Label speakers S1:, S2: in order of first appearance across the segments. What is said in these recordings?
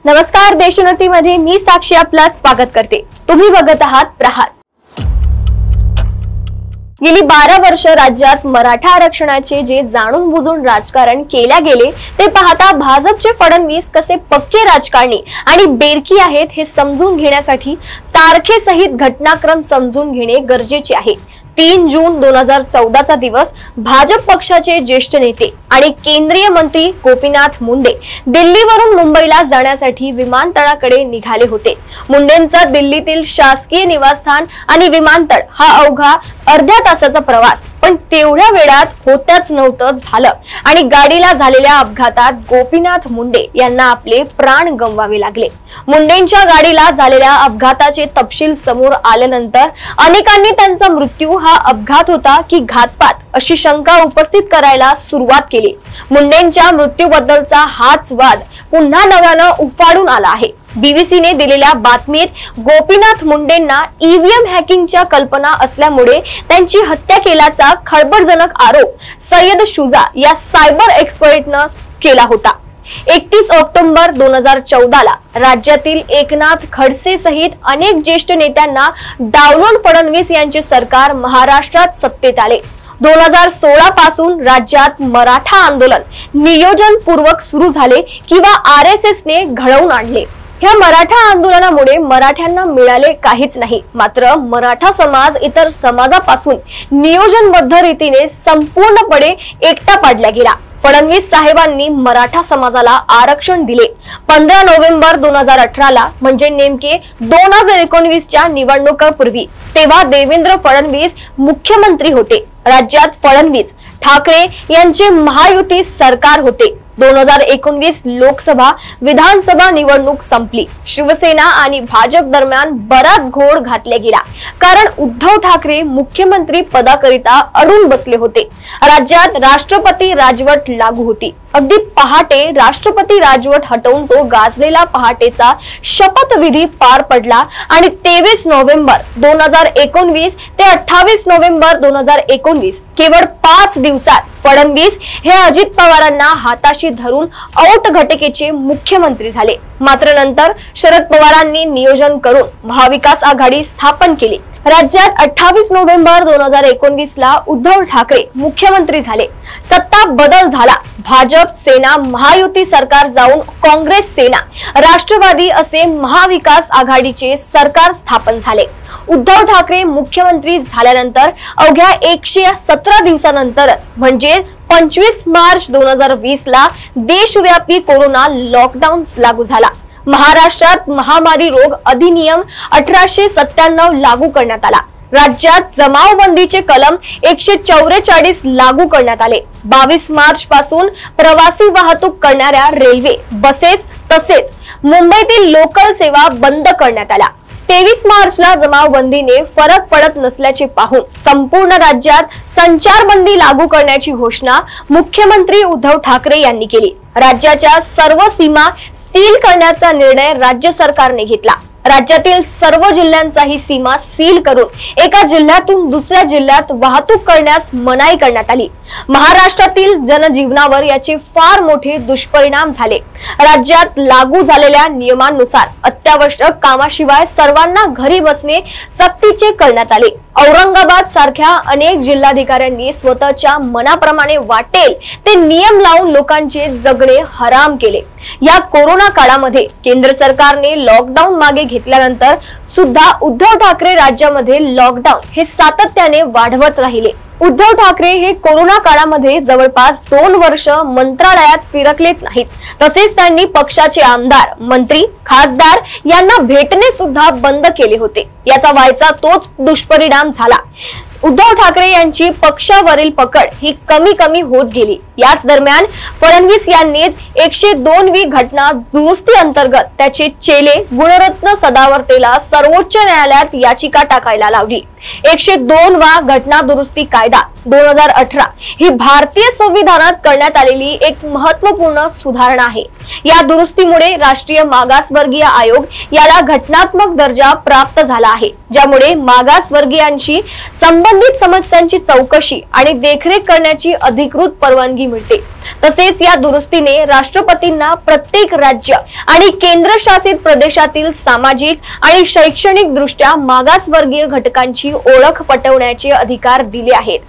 S1: नमस्कार, देशोन्नतीमध्ये मी साक्षी आपलं स्वागत करते। तुम्ही बघत आहात प्रहार। गेली 12 वर्ष राज्यात मराठा आरक्षणाचे जे जाणून बुजून राजकारण केल्या गेले ते पाहता भाजपचे फडणवीस कसे पक्के राजकारणी आणि बेरकी आहेत हे समजून घेण्यासाठी तारखेसहित घटनाक्रम समजून घेणे गरजेचे आहे। 3 जून 2014 चा दिवस भाजप पक्षाचे ज्येष्ठ नेते आणि केंद्रीय मंत्री गोपीनाथ मुंडे दिल्लीवरून मुंबईला जाण्यासाठी विमानतळाकडे निघाले होते। मुंडेंचा दिल्लीतील शासकीय निवासस्थान आणि विमानतळ हा अवघा अर्ध्या तासाचा प्रवास, पण तेवढ्या वेळात होत्याच नव्हतं झालं आणि गाडीला झालेल्या अपघातात गोपीनाथ मुंडे यांना आपले प्राण गमवावे लागले। मुंडेंच्या गाडीला झालेल्या अपघाताचे तपशील समोर आल्यानंतर अनेकांनी त्यांचा मृत्यू हा अपघात होता की घातपात अशी शंका उपस्थित करायला सुरुवात केली। मुंडेंच्या मृत्यूबद्दलचा हाच वाद पुन्हा नव्यानं उफाळून आला आहे। बीबीसीने दिलेल्या बातमीत गोपीनाथ मुंडेंना ईव्हीएम हॅकिंगच्या कल्पना असल्यामुळे त्यांची हत्या केल्याचा खळबळजनक आरोप सय्यद शुजा या सायबर एक्सपर्टनं केला होता। 31 ऑक्टोबर 2014 ला राज्यातील एकनाथ खडसे सहित अनेक ज्येष्ठ नेत्यांना डावलून फडणवीस यांचे सरकार महाराष्ट्रात सत्तेत आले। 2016 पासून राज्यात मराठा आंदोलन नियोजनपूर्वक सुरू झाले किंवा आरएसएस ने घडवून आणले। ह्या मराठा आंदोलनामुळे मराठ्यांना मिळाले काहीच नाही, मात्र मराठा समाज इतर समाजापासून नियोजनबद्ध रीतीने संपूर्णपणे एकटा पाडला गेला। फडणवीस साहेबांनी मराठा समाजाला आरक्षण दिले। 15 नोव्हेंबर 2018 ला म्हणजे नेमके 2019 च्या निवडणुकीपूर्वी तेव्हा देवेंद्र फडणवीस मुख्यमंत्री होते। राज्यात फडणवीस ठाकरे यांचे महायुती सरकार होते। 2019 लोकसभा विधानसभा निवडणूक संपली। शिवसेना आणि भाजप दरम्यान बराच घोळ घातला गेला, कारण उद्धव ठाकरे मुख्यमंत्री पदाकरिता अडून बसले होते। राज्यात राष्ट्रपती राजवट लागू होती। अगदी पहाटे राष्ट्रपती राजवट हटवून तो गाजलेला पहाटेचा शपथविधी पार पडला आणि 23 नोव्हेंबर 2019 ते 28 नोव्हेंबर 2019 केवळ 5 दिवसात फडणवीस हे अजित पवारांना हाताशी धरून औट घटकेचे मुख्यमंत्री झाले। मात्र नंतर शरद पवारांनी नियोजन करून महाविकास आघाडी स्थापन केली। राज्यात 28 नोव्हेंबर 2019 ला उद्धव ठाकरे मुख्यमंत्री झाले। सत्ता बदल झाला। भाजप सेना महायुती सरकार जाऊन काँग्रेस सेना राष्ट्रवादी असे महाविकास आघाडीचे सरकार स्थापन झाले। उद्धव ठाकरे मुख्यमंत्री झाल्यानंतर अवघ्या 117 दिवसानंतरच म्हणजे 25 मार्च 2020 ला देशव्यापी कोरोना लॉकडाऊन लागू झाला। महाराष्ट्रात महामारी रोग अधिनियम 1897 लागू करण्यात आला। राज्यात जमावबंदीचे कलम 144 लागू करण्यात आले। 22 मार्च पासून प्रवासी वाहतूक करणाऱ्या रेल्वे, बसेस तसेच मुंबईतील लोकल सेवा बंद करण्यात आल्या। 23 मार्चला जमावबंदीने फरक पडत नसल्याचे पाहून संपूर्ण राज्यात संचारबंदी लागू करण्याची घोषणा मुख्यमंत्री उद्धव ठाकरे यांनी केली। राज्याच्या सर्व सीमा सील करण्याचा निर्णय राज्य सरकारने घेतला। राज्यातील सर्व जिल्ह्यांचाही सीमा सील करून एका जिल्ह्यातून दुसऱ्या जिल्ह्यात वाहतूक करण्यास मनाई करण्यात आली। महाराष्ट्रातील जनजीवनावर याचे फार मोठे दुष्परिणाम झाले। राज्यात लागू झालेल्या नियमांनुसार अत्यावश्यक कामाशिवाय सर्वांना घरी बसणे सक्तीचे करण्यात आले। औरंगाबाद सारख्या अनेक जिल्हाधिकाऱ्यांनी स्वतःच्या मनाप्रमाणे वाटेल ते नियम लावून लोकांचे जगणे हराम केले। या कोरोना काळामध्ये केंद्र सरकारने लॉकडाऊन मागे घेतल्यानंतर सुद्धा उद्धव ठाकरे राज्यामध्ये लॉकडाऊन हे सातत्याने वाढवत राहिले। उद्धव ठाकरे हे कोरोना काळामध्ये जवळपास 2 वर्ष मंत्रालयात फिरकलेच नाहीत। तसेच त्यांनी पक्षाचे आमदार, मंत्री, खासदार यांना भेटणे सुद्धा बंद केले होते। याचा व्हायचा तोच दुष्परिणाम झाला। उद्धव ठाकरे यांची पक्षावरील पकड ही कमी होत गेली। याच दरम्यान फडणवीस यांनीच 102वी घटना दुरुस्ती अंतर्गत त्याचे चेले गुणरत्न सदावर्तेला सर्वोच्च न्यायालयात याचिका टाकायला लावली। 102 वा घटना दुरुस्ती कायदा 2018 ही भारतीय संविधानात करण्यात आलेली एक महत्त्वपूर्ण सुधारणा आहे। या दुरुस्तीमुळे राष्ट्रीय मागासवर्गीय आयोग याला घटनात्मक दर्जा प्राप्त झाला आहे, ज्यामुळे मागासवर्गीयांची संबंधित समस्यांची चौकशी आणि देखरेख करण्याची अधिकृत परवानगी मिळते। तसेच या दुरुस्तीने राष्ट्रपतींना प्रत्येक राज्य आणि केंद्रशासित प्रदेशातील सामाजिक आणि शैक्षणिक दृष्ट्या मागासवर्गीय घटकांची ओळख पटवण्याचे अधिकार दिले आहेत।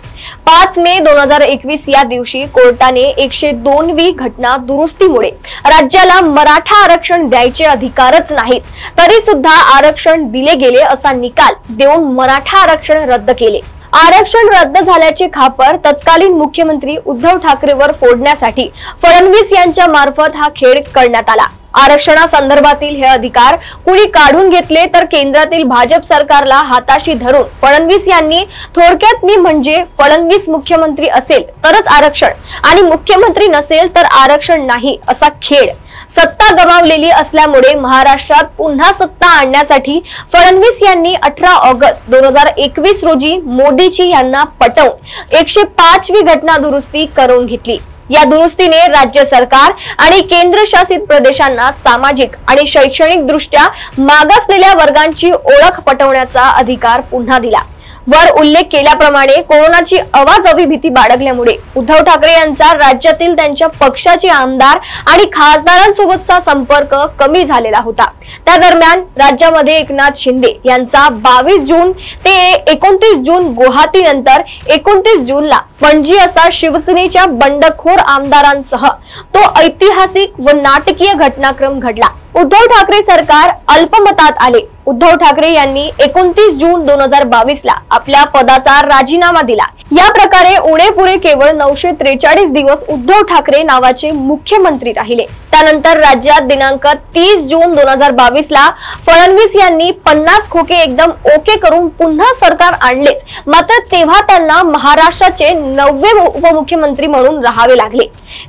S1: 5 मे 2021 या दिवशी कोर्टाने 102वी घटना दुरुस्तीमुळे राज्याला मराठा आरक्षण द्यायचे अधिकारच नाहीत तरी सुद्धा आरक्षण दिले गेले असा निकाल देऊन मराठा आरक्षण रद्द केले। आरक्षण रद्द झाल्याचे खापर तत्कालीन मुख्यमंत्री उद्धव ठाकरेंवर फोडण्यासाठी फडणवीस यांच्या मार्फत हा खेळ करण्यात आला। आरक्षणासंदर्भातील हे अधिकार कुणी काढून घेतले तर केंद्रातील भाजप सरकारला हाताशी धरून फडणवीस यांनी थोडक्यात मी म्हणजे फडणवीस मुख्यमंत्री असेल तरच आरक्षण आणि मुख्यमंत्री नसेल तर आरक्षण नाही असा खेळ। सत्ता गमावलेली असल्यामुळे महाराष्ट्रात पुन्हा सत्ता आणण्यासाठी फडणवीस यांनी 18 ऑगस्ट 2021 रोजी मोदीजी यांना पटवून 105वी घटना दुरुस्ती करून घेतली। या दुरुस्तीने राज्य सरकार आणि केंद्रशासित प्रदेशांना सामाजिक आणि शैक्षणिक दृष्ट्या मागासलेल्या वर्गांची ओळख पटवण्याचा अधिकार पुन्हा दिला। वर उल्लेख केल्याप्रमाणे कोरोनाची अवाजवी भीती बाळगल्यामुळे उद्धव ठाकरे यांचा राज्यातील त्यांच्या पक्षाचे आमदार आणि खासदारांसोबतचा संपर्क कमी झालेला होता। त्या दरम्यान राज्यामध्ये एकनाथ शिंदे यांचा 22 जून ते 29 जून गुवाहाटी नंतर 29 जूनला पणजी असा शिवसेनेच्या बंडखोर आमदारांसह तो ऐतिहासिक व नाटकीय घटनाक्रम घडला। उद्धव ठाकरे सरकार अल्पमतात आले। उद्धव ठाकरे यांनी 29 जून 2022 ला आपल्या पदाचा राजीनामा दिला। या प्रकारे उणे केवळ 943 दिवस उद्धव ठाकरे नावाचे मुख्यमंत्री राहिले। त्यानंतर राज्यात दिनांक 30 जून 2022 ला फडणवीस यांनी 50 खोके एकदम ओके करून पुन्हा सरकार आणलेच, मात्र तेव्हा त्यांना महाराष्ट्राचे 9वे उपमुख्यमंत्री म्हणून राहावे लागले।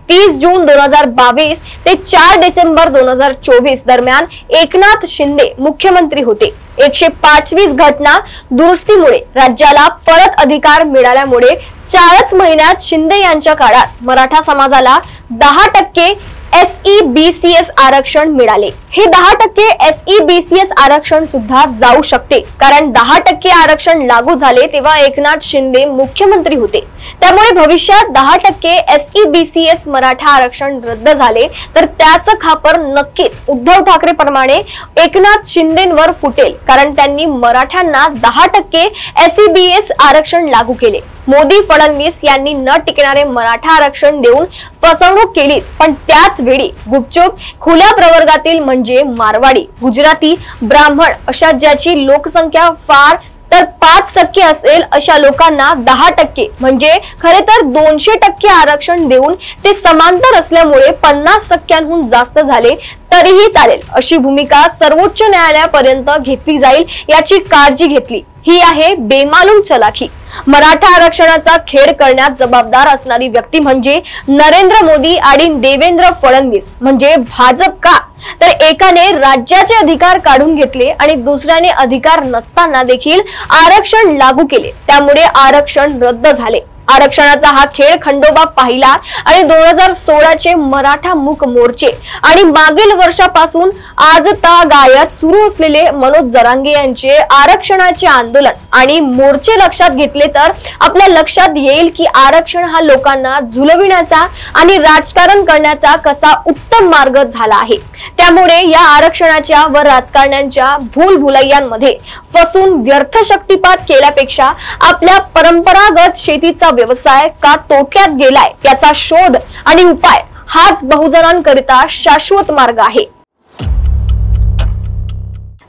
S1: 30 जून 2022 ते 4 डिसेंबर 2024 दरम्यान एकनाथ शिंदे मुख्यमंत्री होते। 105वी घटना दुरुस्तीमुळे राज्याला परत अधिकार मिळाल्यामुळे 4च महिन्यात शिंदे यांच्या काळात मराठा समाजाला 10% SEBCS आरक्षण मिळाले। हे 10% SEBCS आरक्षण सुद्धा जाऊ शकते, कारण 10% आरक्षण लागू झाले तेव्हा एकनाथ शिंदे मुख्यमंत्री होते। त्यामुळे भविष्यात 10% SEBCS मराठा आरक्षण रद्द झाले तर त्याचं खापर नक्कीच उद्धव ठाकरे प्रमाणे एकनाथ शिंदेंवर फुटेल, कारण त्यांनी मराठ्यांना 10% SEBCS आरक्षण लागू केले। मोदी फडणवीस यांनी न टिकणारे मराठा आरक्षण देऊन फसवणूक केलीच, पण त्याच वेळी गुपचूप खुल्या प्रवर्गातील म्हणजे मारवाडी, गुजराती, ब्राह्मण अशा ज्याची लोकसंख्या फार तर 5% असेल अशा लोकांना 10% म्हणजे खरे तर 200% आरक्षण देऊन ते समांतर असल्यामुळे 50%हून जास्त झाले तरीही चालेल अशी भूमिका सर्वोच्च न्यायालयापर्यंत घेतली जाईल याची काळजी घेतली। ही आहे बेमालूम चलाखी। मराठा आरक्षणाचा खेळ करण्यात जबाबदार असणारी व्यक्ती म्हणजे नरेंद्र मोदी आणि देवेंद्र फडणवीस म्हणजे भाजप का? तर एकाने राज्याचे अधिकार काढून घेतले आणि दुसऱ्याने अधिकार नसताना देखील आरक्षण लागू केले, त्यामुळे आरक्षण रद्द झाले। आरक्षणाचा हा खेळ खंडोबा पाहिला आणि 2016चे मराठा मूक मोर्चे आणि मागील वर्षापासून आजतागायत सुरू असलेले मनोज जरांगे यांचे आरक्षणाचे आंदोलन आणि मोर्चे लक्षात घेतले तर आपल्या लक्षात येईल की आरक्षण हा लोकांना झुलविण्याचा आणि राजकारण करण्याचा कसा उत्तम मार्ग झाला आहे। त्यामुळे या आरक्षणाच्या व राजकारण्यांच्या भूलभुलैयांमध्ये फसून व्यर्थ शक्तिपात केल्यापेक्षा आपल्या परंपरागत शेतीचा व्यवसाय का तोट्यात गेलाय याचा शोध आणि उपाय हाच बहुजनांकरिता शाश्वत मार्ग आहे।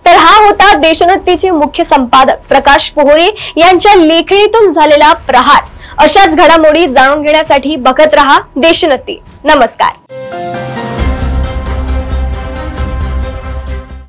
S1: तर हा होता देशोन्नतीचे मुख्य संपादक प्रकाश पोहरे यांच्या लेखणीतून झालेला प्रहार। अशाच घडामोडी जाणून घेण्यासाठी बघत रहा देशोन्नती। नमस्कार।